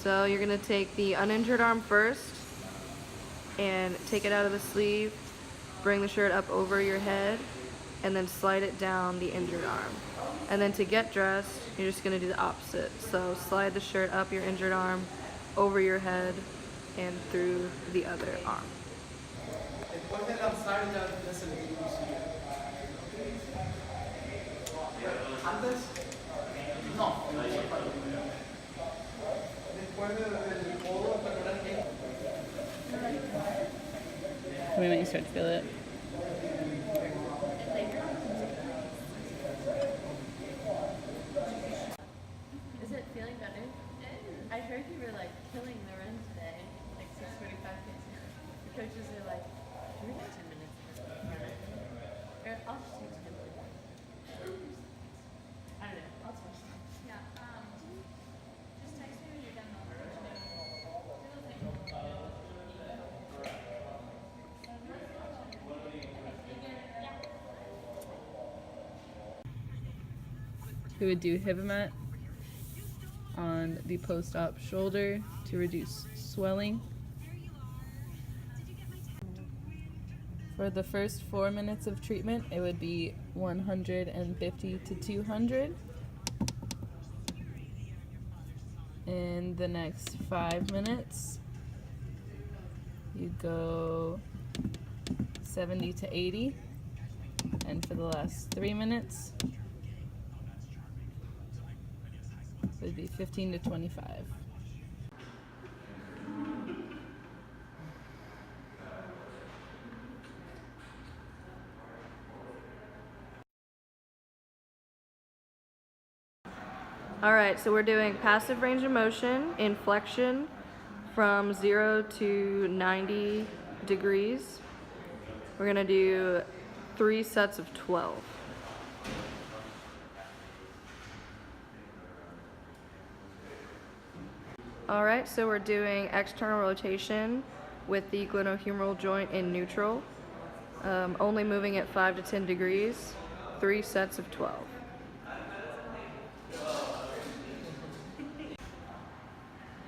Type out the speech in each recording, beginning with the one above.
So you're gonna take the uninjured arm first and take it out of the sleeve, bring the shirt up over your head, and then slide it down the injured arm. And then to get dressed, you're just gonna do the opposite. So slide the shirt up your injured arm, over your head, and through the other arm. We might start to feel it. Is it feeling better? I heard you were like killing the run today, like 6:45 pace. The coaches are like, "Do we have 10 minutes?" Or I'll just take 10 minutes. I don't know. I'll switch. Yeah. Just text me when you're done. We would do Hibamet on the post-op shoulder to reduce swelling. For the first 4 minutes of treatment, it would be 150 to 200. In the next 5 minutes, you go 70 to 80. And for the last 3 minutes, it would be 15 to 25. Alright, so we're doing passive range of motion in flexion from 0 to 90 degrees. We're going to do 3 sets of 12. Alright, so we're doing external rotation with the glenohumeral joint in neutral, only moving at 5 to 10 degrees, 3 sets of 12.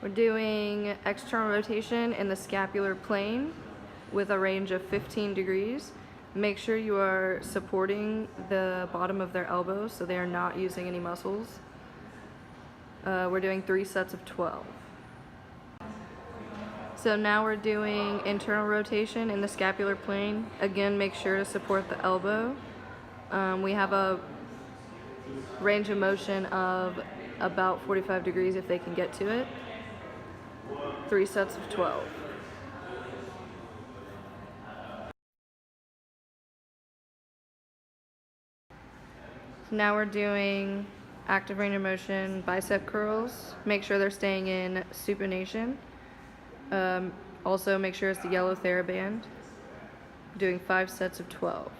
We're doing external rotation in the scapular plane with a range of 15 degrees. Make sure you are supporting the bottom of their elbows so they are not using any muscles. We're doing 3 sets of 12. So now we're doing internal rotation in the scapular plane. Again, make sure to support the elbow. We have a range of motion of about 45 degrees if they can get to it. 3 sets of 12. So now we're doing active range of motion bicep curls. Make sure they're staying in supination. Also make sure it's the yellow TheraBand. Doing 5 sets of 12.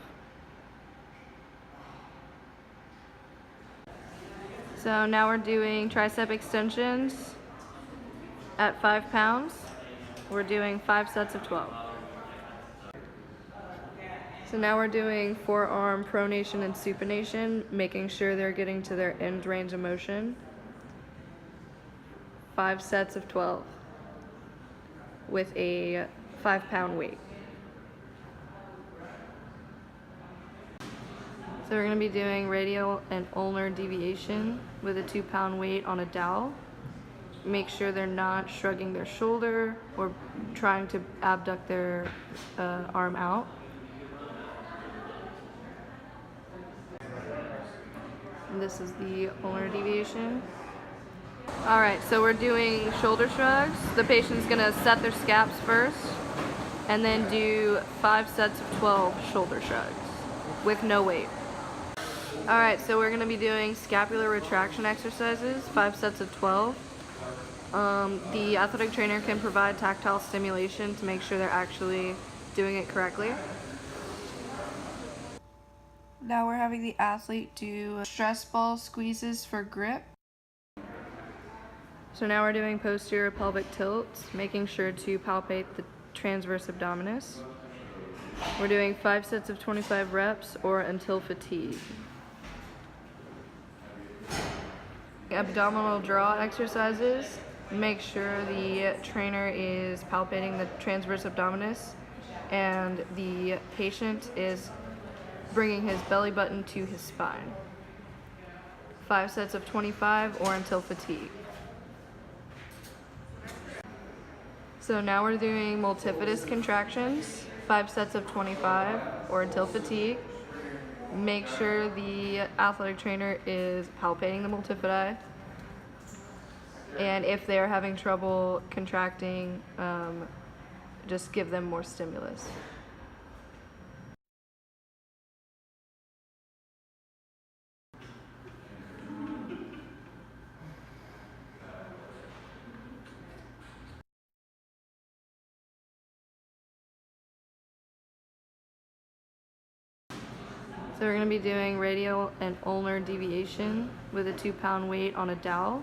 So now we're doing tricep extensions at 5 pounds. We're doing 5 sets of 12. So now we're doing forearm pronation and supination, making sure they're getting to their end range of motion. 5 sets of 12 with a 5-pound weight. So we're going to be doing radial and ulnar deviation with a 2-pound weight on a dowel. Make sure they're not shrugging their shoulder or trying to abduct their arm out. And this is the ulnar deviation. Alright, so we're doing shoulder shrugs. The patient's going to set their scaps first and then do 5 sets of 12 shoulder shrugs with no weight. Alright, so we're going to be doing scapular retraction exercises, 5 sets of 12. The athletic trainer can provide tactile stimulation to make sure they're actually doing it correctly. Now we're having the athlete do stress ball squeezes for grip. So now we're doing posterior pelvic tilts, making sure to palpate the transverse abdominis. We're doing 5 sets of 25 reps or until fatigue. Abdominal draw exercises Make sure the trainer is palpating the transverse abdominis and the patient is bringing his belly button to his spine. 5 sets of 25 or until fatigue. So now we're doing multifidus contractions, 5 sets of 25 or until fatigue. Make sure the athletic trainer is palpating the multifidi. And if they're having trouble contracting, just give them more stimulus. So we're going to be doing radial and ulnar deviation with a 2-pound weight on a dowel.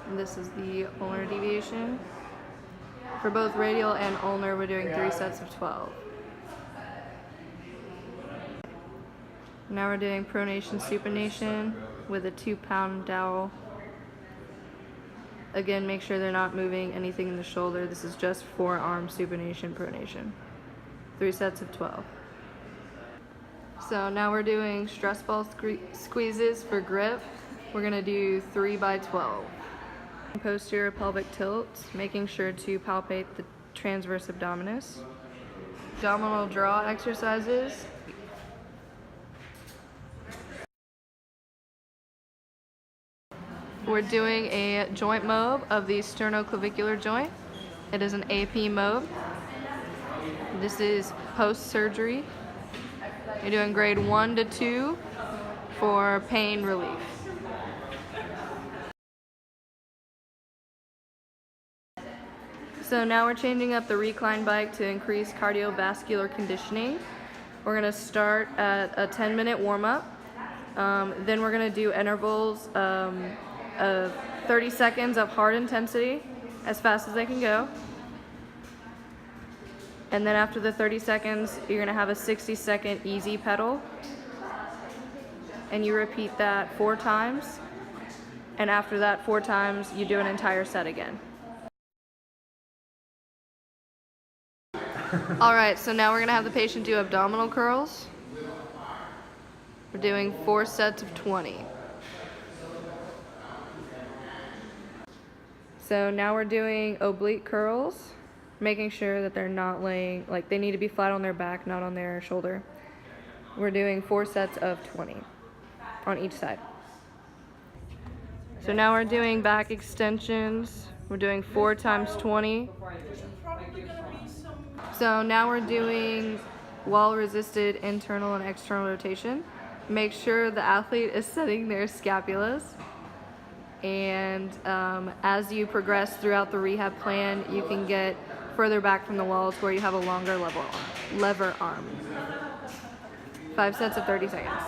And this is the ulnar deviation. For both radial and ulnar, we're doing 3 sets of 12. Now we're doing pronation supination with a 2-pound dowel. Again, make sure they're not moving anything in the shoulder. This is just forearm supination, pronation. 3 sets of 12. So now we're doing stress ball squeezes for grip. We're gonna do 3 by 12. Posterior pelvic tilt, making sure to palpate the transverse abdominis. Abdominal draw exercises. We're doing a joint mob of the sternoclavicular joint. It is an AP mob. This is post-surgery. You're doing grade 1 to 2 for pain relief. So now we're changing up the recline bike to increase cardiovascular conditioning. We're gonna start at a 10-minute warm-up. Then we're gonna do intervals of 30 seconds of hard intensity, as fast as they can go. And then after the 30 seconds, you're gonna have a 60-second easy pedal. And you repeat that 4 times. And after that 4 times, you do an entire set again. All right, so now we're gonna have the patient do abdominal curls. We're doing 4 sets of 20. So now we're doing oblique curls, making sure that they're not laying, like they need to be flat on their back, not on their shoulder. We're doing 4 sets of 20 on each side. So now we're doing back extensions. We're doing 4 times 20. So now we're doing wall-resisted internal and external rotation. Make sure the athlete is setting their scapulas. And as you progress throughout the rehab plan, you can get further back from the wall to where you have a longer lever arm. 5 sets of 30 seconds.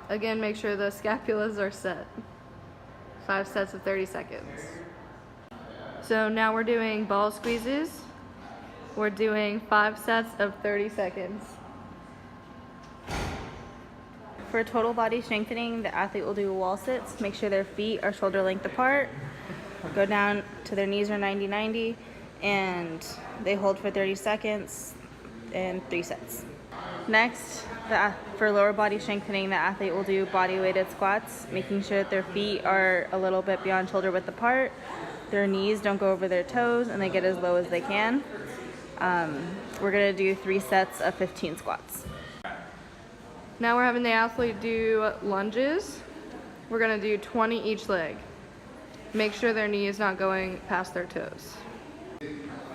Again, make sure the scapulas are set. 5 sets of 30 seconds. So now we're doing ball squeezes. We're doing 5 sets of 30 seconds. For total body strengthening, the athlete will do wall sits. Make sure their feet are shoulder length apart. Go down to their knees are 90-90, and they hold for 30 seconds and 3 sets. Next, for lower body strengthening, the athlete will do body weighted squats, making sure that their feet are a little bit beyond shoulder width apart. Their knees don't go over their toes, and they get as low as they can. We're gonna do 3 sets of 15 squats. Now we're having the athlete do lunges. We're gonna do 20 each leg. Make sure their knee is not going past their toes.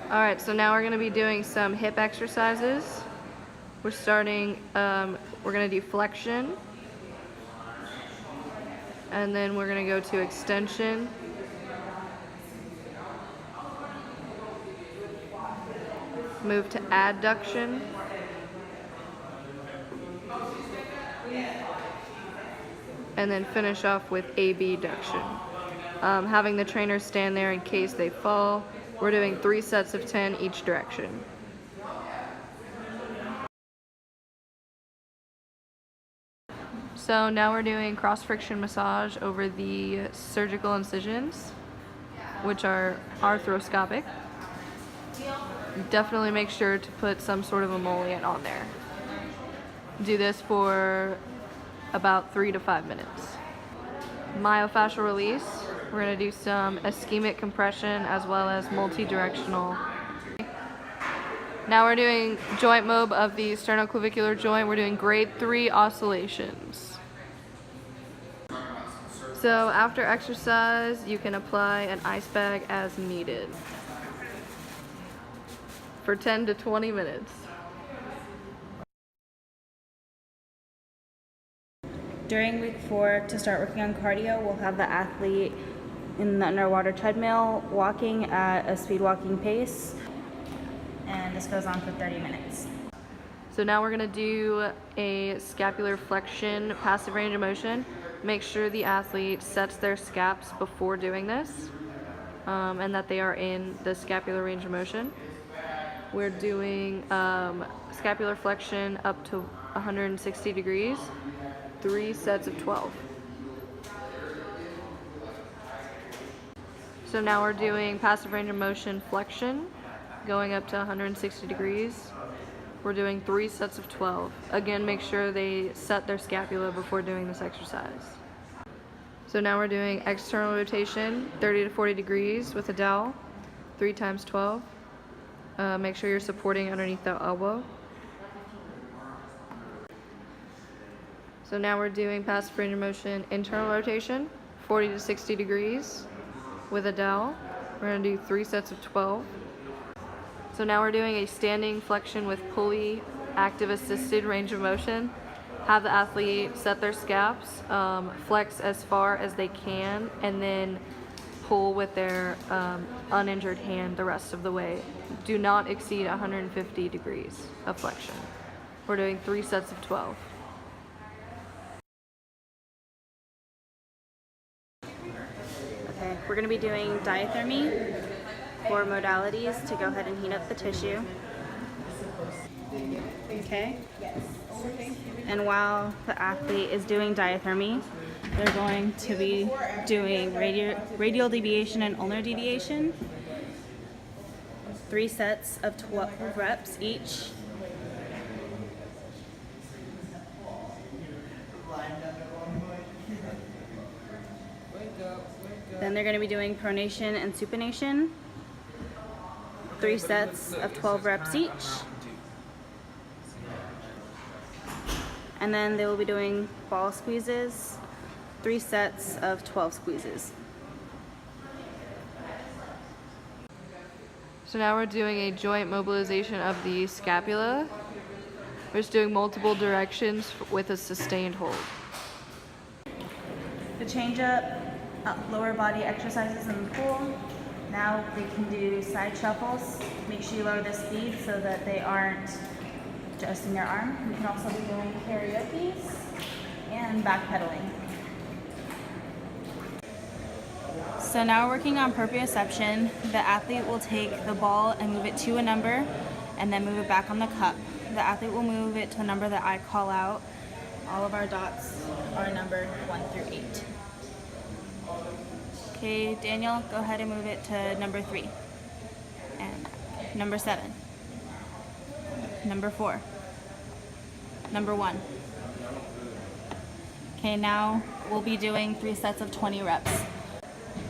All right, so now we're gonna be doing some hip exercises. We're starting, we're gonna do flexion. And then we're gonna go to extension. Move to adduction. And then finish off with abduction. Having the trainer stand there in case they fall. We're doing 3 sets of 10 each direction. So now we're doing cross-friction massage over the surgical incisions, which are arthroscopic. Definitely make sure to put some sort of emollient on there. Do this for about 3 to 5 minutes. Myofascial release. We're going to do some ischemic compression as well as multi-directional. Now we're doing joint mob of the sternoclavicular joint. We're doing grade 3 oscillations. So after exercise, you can apply an ice bag as needed for 10 to 20 minutes. During week 4, to start working on cardio, we'll have the athlete in the underwater treadmill walking at a speed walking pace, and this goes on for 30 minutes. So now we're going to do a scapular flexion passive range of motion. Make sure the athlete sets their scaps before doing this, and that they are in the scapular range of motion. We're doing scapular flexion up to 160 degrees, 3 sets of 12. So now we're doing passive range of motion flexion, going up to 160 degrees. We're doing 3 sets of 12. Again, make sure they set their scapula before doing this exercise. So now we're doing external rotation, 30 to 40 degrees with a dowel, 3 times 12. Make sure you're supporting underneath the elbow. So now we're doing passive range of motion internal rotation, 40 to 60 degrees with a dowel. We're going to do 3 sets of 12. So now we're doing a standing flexion with pulley active assisted range of motion. Have the athlete set their scaps, flex as far as they can, and then pull with their uninjured hand the rest of the way. Do not exceed 150 degrees of flexion. We're doing 3 sets of 12. Okay, we're going to be doing diathermy, 4 modalities to go ahead and heat up the tissue. Okay? And while the athlete is doing diathermy, they're going to be doing radial deviation and ulnar deviation, 3 sets of 12 reps each. Then they're going to be doing pronation and supination, 3 sets of 12 reps each. And then they will be doing ball squeezes, 3 sets of 12 squeezes. So now we're doing a joint mobilization of the scapula. We're just doing multiple directions with a sustained hold. The change up lower body exercises in the pool. Now they can do side shuffles. Make sure you lower the speed so that they aren't adjusting your arm. You can also be doing karaoke's and backpedaling. So now we're working on proprioception. The athlete will take the ball and move it to a number and then move it back on the cup. The athlete will move it to a number that I call out. All of our dots are numbered 1 through 8. Okay, Daniel, go ahead and move it to number 3. And number 7. Number 4. Number 1. Okay, now we'll be doing 3 sets of 20 reps.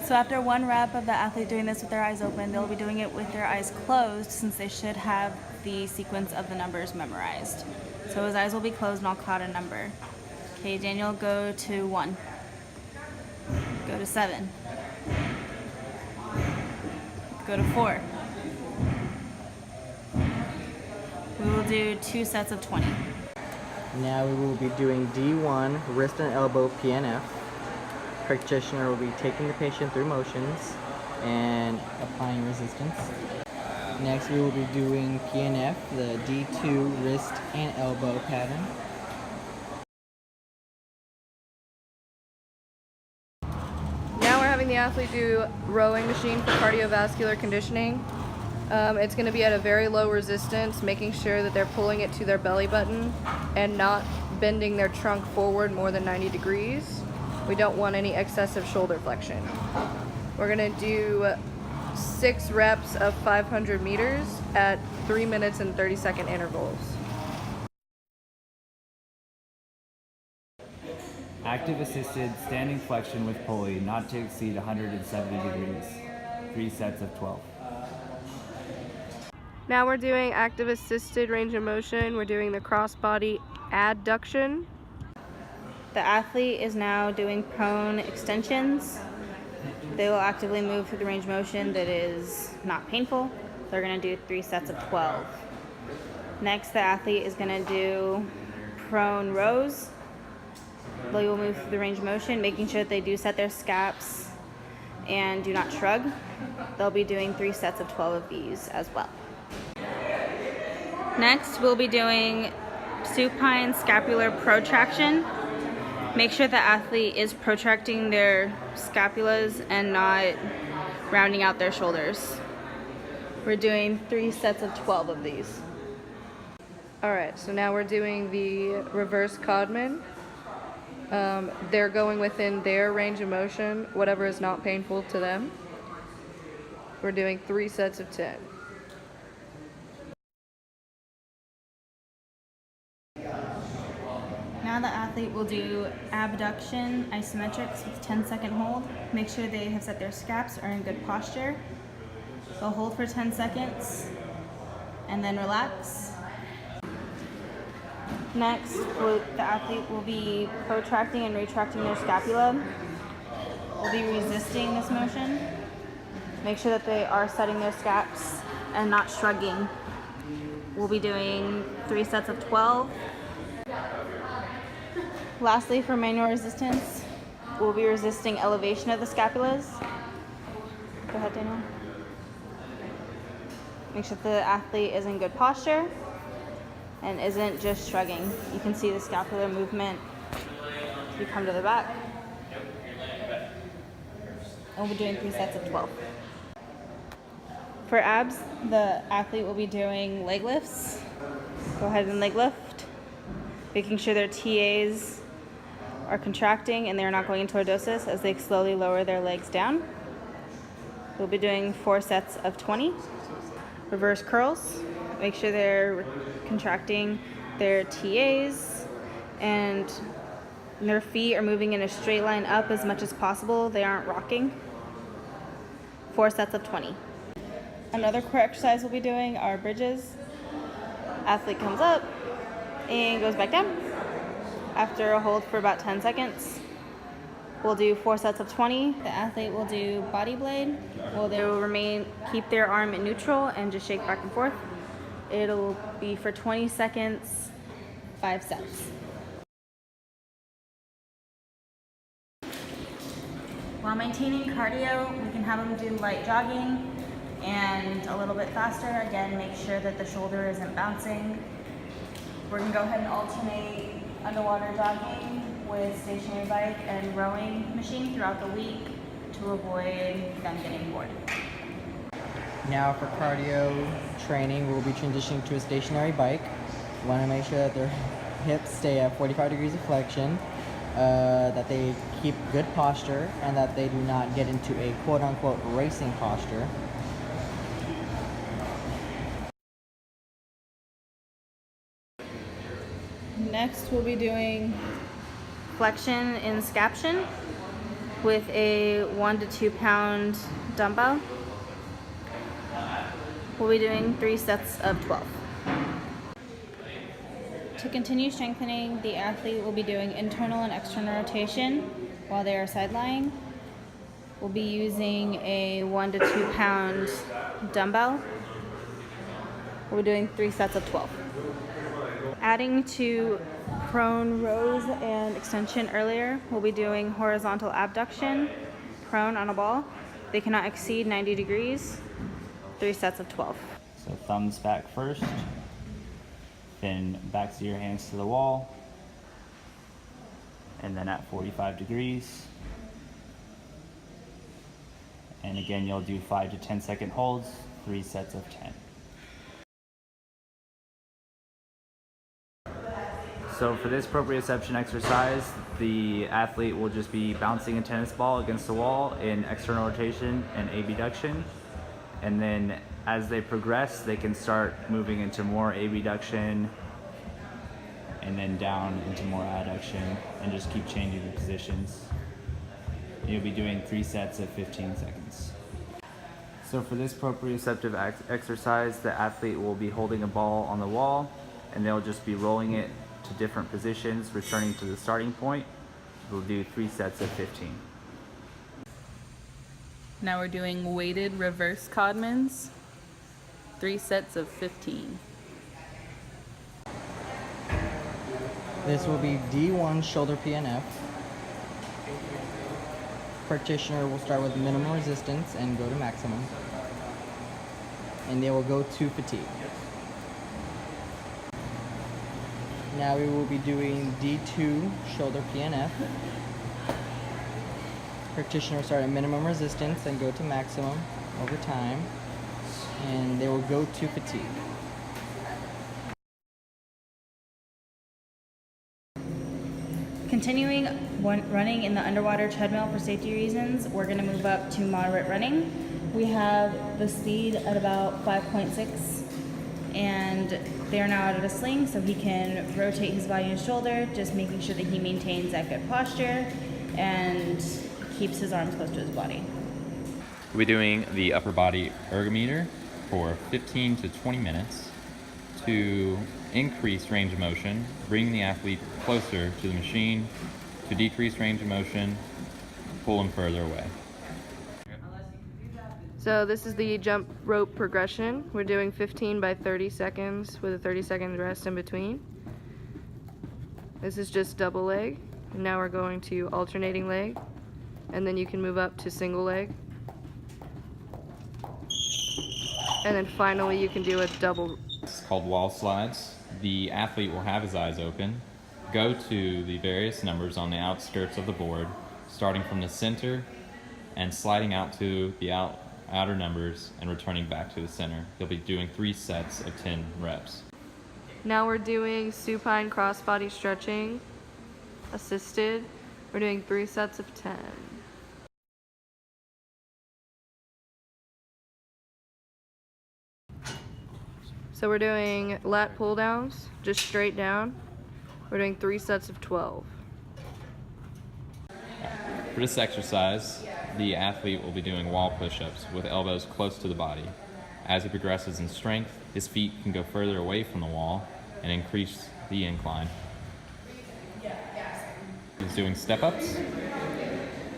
So after 1 rep of the athlete doing this with their eyes open, they'll be doing it with their eyes closed since they should have the sequence of the numbers memorized. So his eyes will be closed and I'll call out a number. Okay, Daniel, go to 1. Go to 7. Go to 4. We will do 2 sets of 20. Now we will be doing D1, wrist and elbow PNF. Practitioner will be taking the patient through motions and applying resistance. Next we will be doing PNF, the D2 wrist and elbow pattern. Now we're having the athlete do rowing machine for cardiovascular conditioning. It's going to be at a very low resistance, making sure that they're pulling it to their belly button and not bending their trunk forward more than 90 degrees. We don't want any excessive shoulder flexion. We're gonna do 6 reps of 500 meters at 3 minutes and 30-second intervals. Active assisted standing flexion with pulley not to exceed 170 degrees. 3 sets of 12. Now we're doing active assisted range of motion. We're doing the crossbody adduction. The athlete is now doing prone extensions. They will actively move through the range of motion that is not painful. They're going to do 3 sets of 12. Next, the athlete is going to do prone rows. They will move through the range of motion, making sure that they do set their scaps and do not shrug. They'll be doing 3 sets of 12 of these as well. Next, we'll be doing supine scapular protraction. Make sure the athlete is protracting their scapulas and not rounding out their shoulders. We're doing 3 sets of 12 of these. All right, so now we're doing the reverse Codman. They're going within their range of motion, whatever is not painful to them. We're doing 3 sets of 10. Now the athlete will do abduction isometrics with 10-second hold. Make sure they have set their scaps, are in good posture. They'll hold for 10 seconds and then relax. Next, the athlete will be protracting and retracting their scapula. We'll be resisting this motion. Make sure that they are setting their scaps and not shrugging. We'll be doing 3 sets of 12. Lastly, for manual resistance, we'll be resisting elevation of the scapulas. Go ahead, Daniel. Make sure the athlete is in good posture and isn't just shrugging. You can see the scapular movement as we come to the back. And we'll be doing 3 sets of 12. For abs, the athlete will be doing leg lifts. Go ahead and leg lift, making sure their TAs are contracting and they're not going into lordosis as they slowly lower their legs down. We'll be doing 4 sets of 20. Reverse curls, make sure they're contracting their TAs and their feet are moving in a straight line up as much as possible. They aren't rocking. 4 sets of 20. Another core exercise we'll be doing are bridges. Athlete comes up and goes back down. After a hold for about 10 seconds, we'll do 4 sets of 20. The athlete will do body blade. They will keep their arm in neutral and just shake back and forth. It'll be for 20 seconds, 5 sets. While maintaining cardio, we can have them do light jogging and a little bit faster. Again, make sure that the shoulder isn't bouncing. We're gonna go ahead and alternate underwater jogging with stationary bike and rowing machine throughout the week to avoid them getting bored. Now for cardio training, we'll be transitioning to a stationary bike. We want to make sure that their hips stay at 45 degrees of flexion, that they keep good posture, and that they do not get into a quote-unquote racing posture. Next, we'll be doing flexion in scaption with a 1 to 2 pound dumbbell. We'll be doing 3 sets of 12. To continue strengthening, the athlete will be doing internal and external rotation while they are side lying. We'll be using a 1 to 2 pound dumbbell. We'll be doing 3 sets of 12. Adding to prone rows and extension earlier, we'll be doing horizontal abduction, prone on a ball. They cannot exceed 90 degrees, 3 sets of 12. So thumbs back first, then backs of your hands to the wall, and then at 45 degrees. And again, you'll do 5 to 10 second holds, 3 sets of 10. So for this proprioception exercise, the athlete will just be bouncing a tennis ball against the wall in external rotation and abduction. And then as they progress, they can start moving into more abduction and then down into more adduction and just keep changing the positions. You'll be doing 3 sets of 15 seconds. So for this proprioceptive exercise, the athlete will be holding a ball on the wall and they'll just be rolling it to different positions, returning to the starting point. We'll do 3 sets of 15. Now we're doing weighted reverse Codmans, 3 sets of 15. This will be D1 shoulder PNF. Practitioner will start with minimum resistance and go to maximum. And they will go to fatigue. Now we will be doing D2 shoulder PNF. Practitioner will start at minimum resistance and go to maximum over time. And they will go to fatigue. Continuing running in the underwater treadmill for safety reasons, we're going to move up to moderate running. We have the speed at about 5.6, and they're now out of a sling, so he can rotate his body and shoulder, just making sure that he maintains that good posture and keeps his arms close to his body. We'll be doing the upper body ergometer for 15 to 20 minutes to increase range of motion, bring the athlete closer to the machine, to decrease range of motion, pull him further away. So this is the jump rope progression. We're doing 15 by 30 seconds with a 30-second rest in between. This is just double leg. And now we're going to alternating leg. And then you can move up to single leg. And then finally you can do a double. It's called wall slides. The athlete will have his eyes open, go to the various numbers on the outskirts of the board, starting from the center and sliding out to the outer numbers and returning back to the center. He'll be doing 3 sets of 10 reps. Now we're doing supine crossbody stretching, assisted. We're doing 3 sets of 10. So we're doing lat pull downs, just straight down. We're doing 3 sets of 12. For this exercise, the athlete will be doing wall push-ups with elbows close to the body. As he progresses in strength, his feet can go further away from the wall and increase the incline. He's doing step-ups.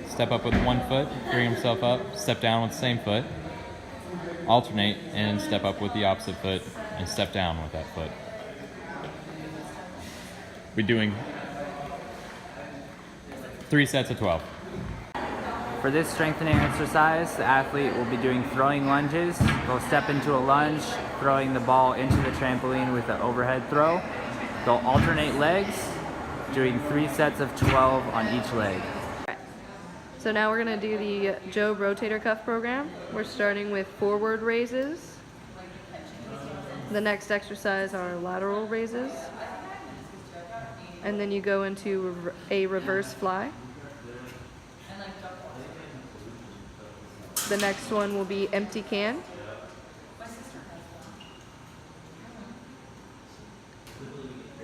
Step up with one foot, bring himself up, step down with the same foot, alternate, and step up with the opposite foot, and step down with that foot. We're doing 3 sets of 12. For this strengthening exercise, the athlete will be doing throwing lunges. They'll step into a lunge, throwing the ball into the trampoline with an overhead throw. They'll alternate legs, doing 3 sets of 12 on each leg. So now we're going to do the Joe rotator cuff program. We're starting with forward raises. The next exercise are lateral raises. And then you go into a reverse fly. The next one will be empty can.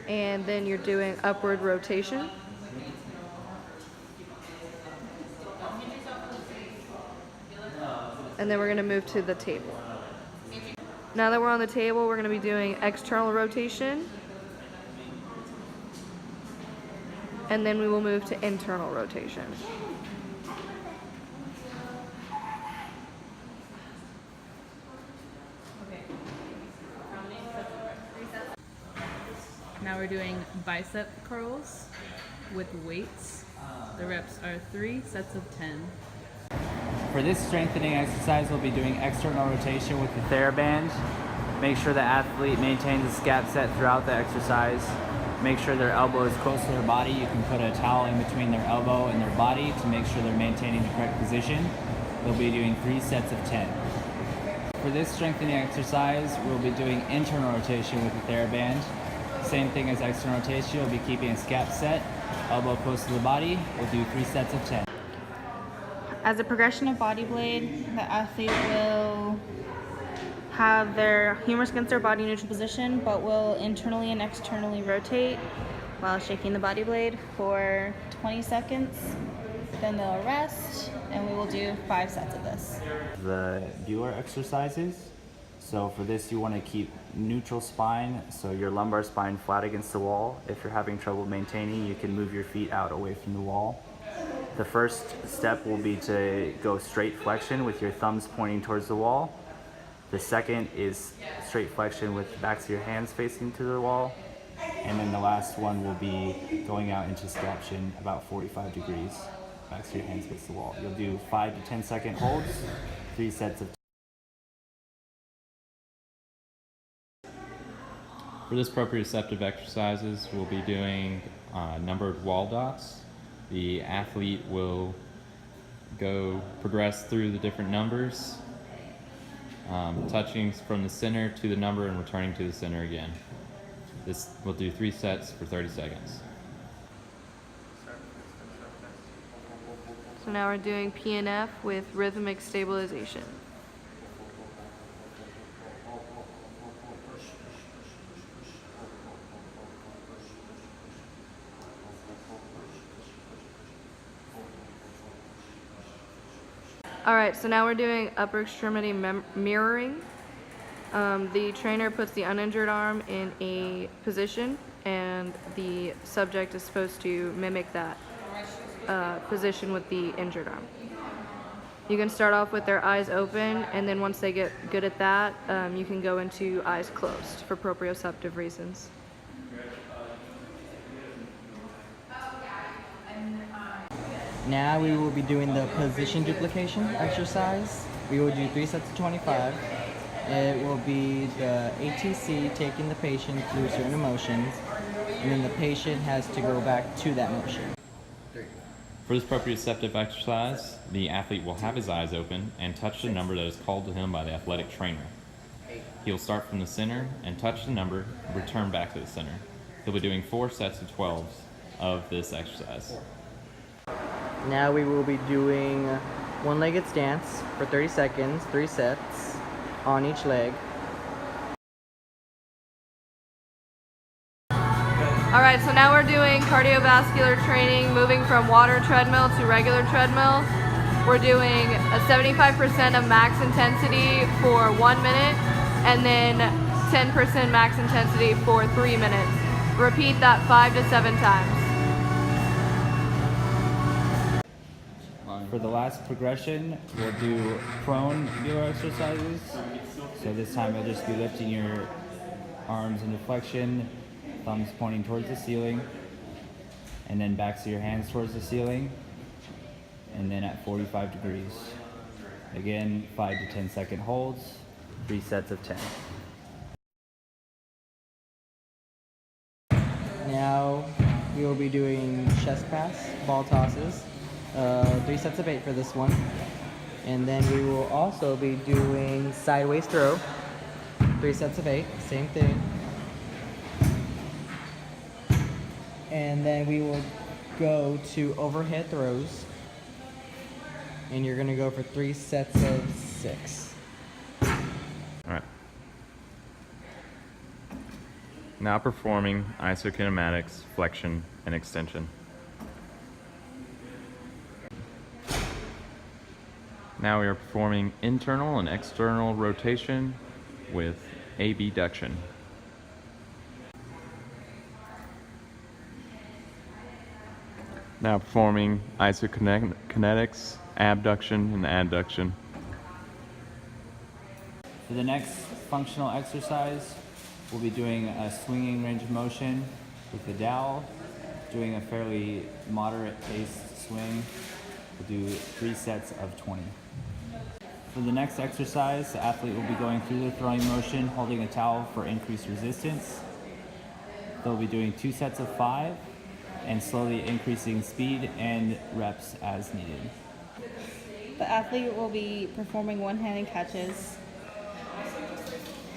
And then you're doing upward rotation. And then we're going to move to the table. Now that we're on the table, we're going to be doing external rotation. And then we will move to internal rotation. Now we're doing bicep curls with weights. The reps are 3 sets of 10. For this strengthening exercise, we'll be doing external rotation with the TheraBand. Make sure the athlete maintains a scap set throughout the exercise. Make sure their elbow is close to their body. You can put a towel in between their elbow and their body to make sure they're maintaining the correct position. They'll be doing 3 sets of 10. For this strengthening exercise, we'll be doing internal rotation with the TheraBand. Same thing as external rotation. We'll be keeping a scap set, elbow close to the body. We'll do 3 sets of 10. As a progression of body blade, the athlete will have their humerus against their body neutral position, but will internally and externally rotate while shaking the body blade for 20 seconds. Then they'll rest, and we will do 5 sets of this. The Bueller exercises. So for this, you want to keep neutral spine, so your lumbar spine flat against the wall. If you're having trouble maintaining, you can move your feet out away from the wall. The first step will be to go straight flexion with your thumbs pointing towards the wall. The second is straight flexion with the backs of your hands facing to the wall. And then the last one will be going out into scaption about 45 degrees. Backs of your hands against the wall. You'll do 5 to 10 second holds, 3 sets of. For this proprioceptive exercises, we'll be doing numbered wall dots. The athlete will progress through the different numbers, touching from the center to the number and returning to the center again. This will do 3 sets for 30 seconds. So now we're doing PNF with rhythmic stabilization. All right, so now we're doing upper extremity mirroring. The trainer puts the uninjured arm in a position, and the subject is supposed to mimic that position with the injured arm. You can start off with their eyes open, and then once they get good at that, you can go into eyes closed for proprioceptive reasons. Now we will be doing the position duplication exercise. We will do 3 sets of 25. It will be the ATC taking the patient through certain motions, and then the patient has to go back to that motion. For this proprioceptive exercise, the athlete will have his eyes open and touch the number that is called to him by the athletic trainer. He will start from the center and touch the number, return back to the center. He'll be doing 4 sets of 12s of this exercise. Now we will be doing one-legged stance for 30 seconds, 3 sets on each leg. All right, so now we're doing cardiovascular training, moving from water treadmill to regular treadmill. We're doing a 75% of max intensity for 1 minute, and then 10% max intensity for 3 minutes. Repeat that 5 to 7 times. For the last progression, we'll do prone Bueller exercises. So this time you'll just be lifting your arms into flexion, thumbs pointing towards the ceiling, and then backs of your hands towards the ceiling, and then at 45 degrees. Again, 5 to 10 second holds, 3 sets of 10. Now we will be doing chest pass, ball tosses. 3 sets of 8 for this one. And then we will also be doing sideways throw. 3 sets of 8, same thing. And then we will go to overhead throws. And you're gonna go for 3 sets of 6. All right. Now performing isokinematics, flexion, and extension. Now we are performing internal and external rotation with abduction. Now performing isokinetics, abduction, and adduction. For the next functional exercise, we'll be doing a swinging range of motion with the dowel, doing a fairly moderate paced swing. We'll do 3 sets of 20. For the next exercise, the athlete will be going through the throwing motion, holding a towel for increased resistance. They'll be doing 2 sets of 5 and slowly increasing speed and reps as needed. The athlete will be performing one-handed catches.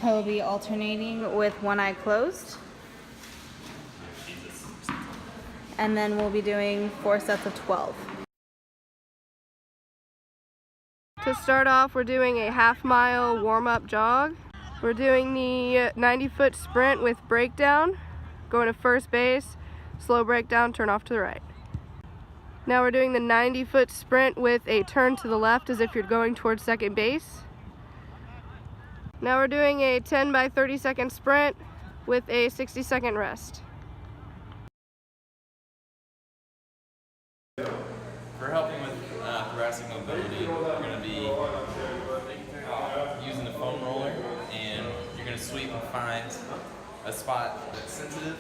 He'll be alternating with one eye closed. and then we'll be doing 4 sets of 12. To start off, we're doing a half-mile warm-up jog. We're doing the 90-foot sprint with breakdown, going to first base, slow breakdown, turn off to the right. Now we're doing the 90-foot sprint with a turn to the left as if you're going towards second base. Now we're doing a 10 by 30 second sprint with a 60-second rest. For helping with thoracic mobility, we're going to be using the foam roller, and you're going to sweep and find a spot that's sensitive,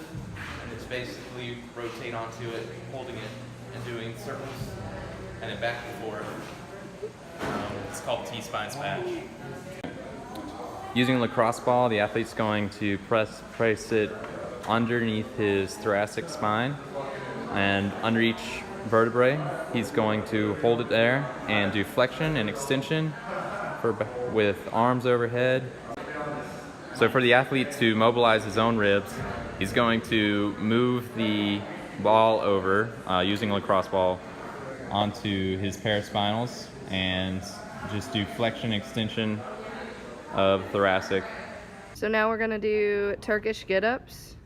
and just basically rotate onto it, holding it, and doing circles, and then back and forth. It's called T-spine smash. Using a lacrosse ball, the athlete's going to place it underneath his thoracic spine, and under each vertebrae, he's going to hold it there and do flexion and extension with arms overhead. So for the athlete to mobilize his own ribs, he's going to move the ball over using a lacrosse ball onto his paraspinals and just do flexion extension of thoracic. So now we're gonna do Turkish get-ups.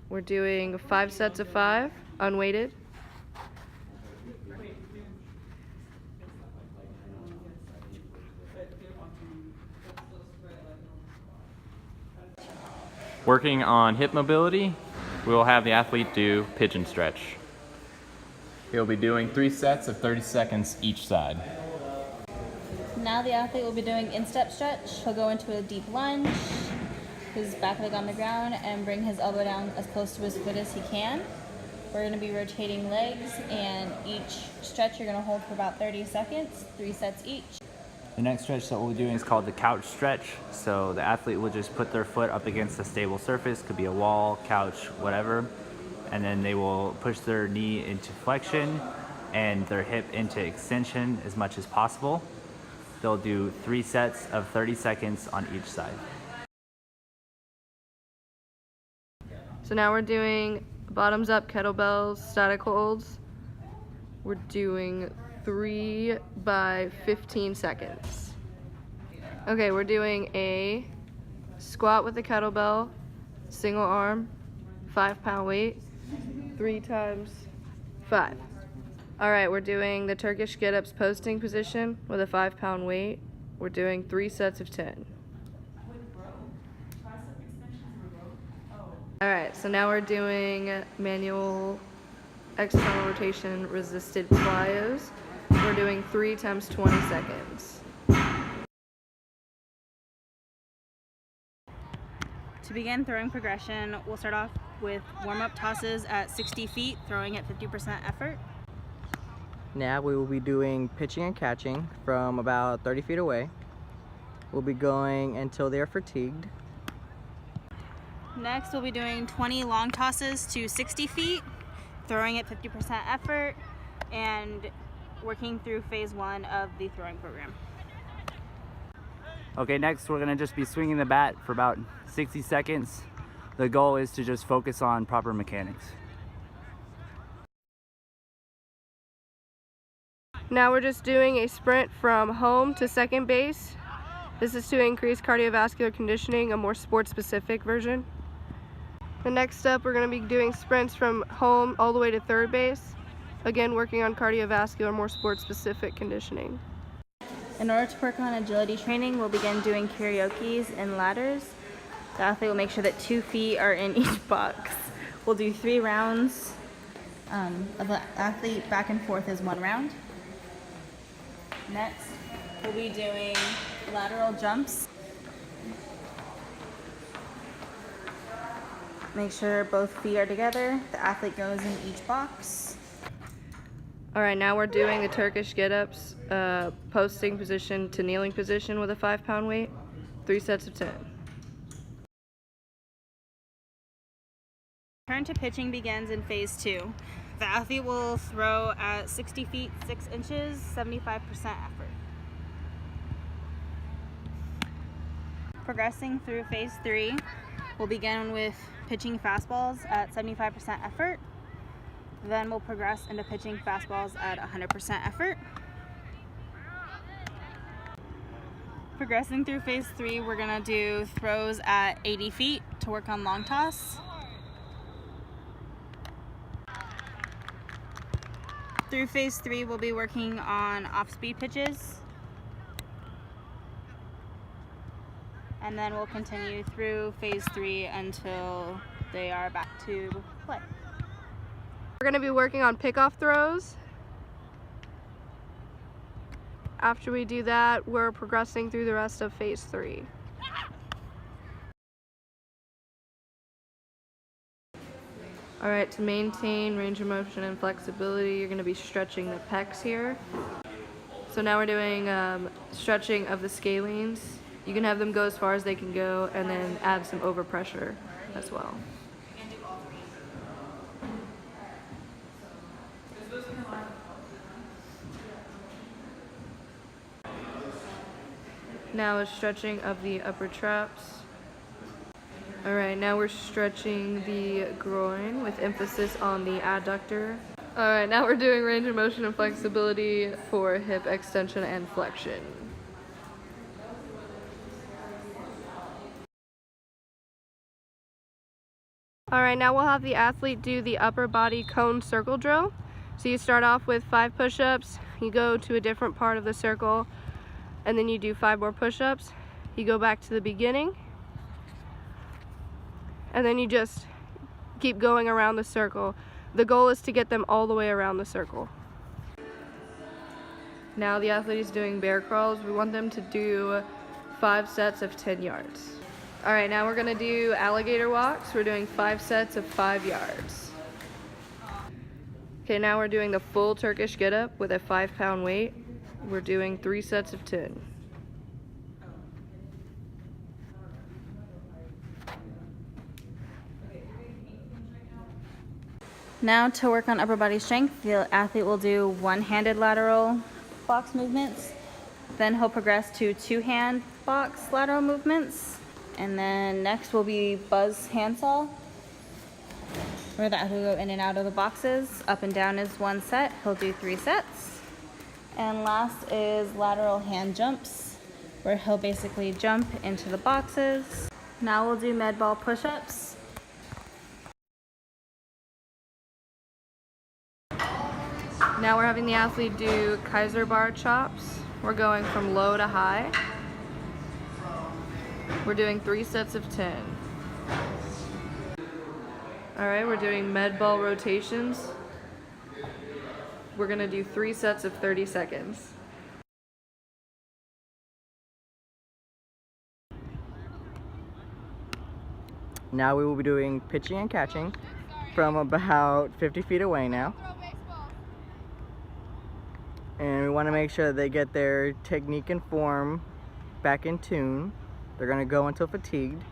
We're doing 5 sets of 5, unweighted. Working on hip mobility, we will have the athlete do pigeon stretch. He'll be doing 3 sets of 30 seconds each side. Now the athlete will be doing instep stretch. He'll go into a deep lunge, his back leg on the ground, and bring his elbow down as close to his foot as he can. We're going to be rotating legs, and each stretch you're going to hold for about 30 seconds, 3 sets each. The next stretch that we'll be doing is called the couch stretch. So the athlete will just put their foot up against a stable surface, could be a wall, couch, whatever, and then they will push their knee into flexion and their hip into extension as much as possible. They'll do 3 sets of 30 seconds on each side. So now we're doing bottoms up kettlebells, static holds. We're doing 3 by 15 seconds. Okay, we're doing a squat with a kettlebell, single arm, 5-pound weight, 3 times 5. All right, we're doing the Turkish get-ups posting position with a 5-pound weight. We're doing 3 sets of 10. All right, so now we're doing manual external rotation resisted plyos. We're doing 3 times 20 seconds. To begin throwing progression, we'll start off with warm-up tosses at 60 feet, throwing at 50% effort. Now we will be doing pitching and catching from about 30 feet away. We'll be going until they're fatigued. Next, we'll be doing 20 long tosses to 60 feet, throwing at 50% effort, and working through phase 1 of the throwing program. Okay, next we're gonna just be swinging the bat for about 60 seconds. The goal is to just focus on proper mechanics. Now we're just doing a sprint from home to second base. This is to increase cardiovascular conditioning, a more sports-specific version. The next up, we're going to be doing sprints from home all the way to third base. Again, working on cardiovascular, more sports-specific conditioning. In order to work on agility training, we'll begin doing karaokes and ladders. The athlete will make sure that 2 feet are in each box. We'll do 3 rounds of the athlete back and forth as 1 round. Next, we'll be doing lateral jumps. Make sure both feet are together. The athlete goes in each box. All right, now we're doing the Turkish get-ups, posting position to kneeling position with a 5-pound weight, 3 sets of 10. Turn to pitching begins in phase 2. The athlete will throw at 60 feet 6 inches, 75% effort. Progressing through phase 3, we'll begin with pitching fastballs at 75% effort. Then we'll progress into pitching fastballs at 100% effort. Progressing through phase 3, we're gonna do throws at 80 feet to work on long toss. Through phase 3, we'll be working on off-speed pitches. And then we'll continue through phase 3 until they are back to play. We're going to be working on pickoff throws. After we do that, we're progressing through the rest of phase 3. All right, to maintain range of motion and flexibility, you're going to be stretching the pecs here. So now we're doing stretching of the scalenes. You can have them go as far as they can go and then add some overpressure as well. Now is stretching of the upper traps. All right, now we're stretching the groin with emphasis on the adductor. All right, now we're doing range of motion and flexibility for hip extension and flexion. All right, now we'll have the athlete do the upper body cone circle drill. So you start off with 5 push-ups, you go to a different part of the circle, and then you do 5 more push-ups. You go back to the beginning, and then you just keep going around the circle. The goal is to get them all the way around the circle. Now the athlete is doing bear crawls. We want them to do 5 sets of 10 yards. All right, now we're gonna do alligator walks. We're doing 5 sets of 5 yards. Okay, now we're doing the full Turkish get-up with a 5-pound weight. We're doing 3 sets of 10. Now to work on upper body strength, the athlete will do one-handed lateral box movements. Then he'll progress to 2-hand box lateral movements. And then next will be buzz handsaw, where the athlete will go in and out of the boxes. Up and down is 1 set. He'll do 3 sets. And last is lateral hand jumps, where he'll basically jump into the boxes. Now we'll do med ball push-ups. Now we're having the athlete do Kaiser bar chops. We're going from low to high. We're doing 3 sets of 10. All right, we're doing med ball rotations. We're gonna do 3 sets of 30 seconds. Now we will be doing pitching and catching from about 50 feet away now. And we want to make sure they get their technique and form back in tune. They're going to go until fatigued.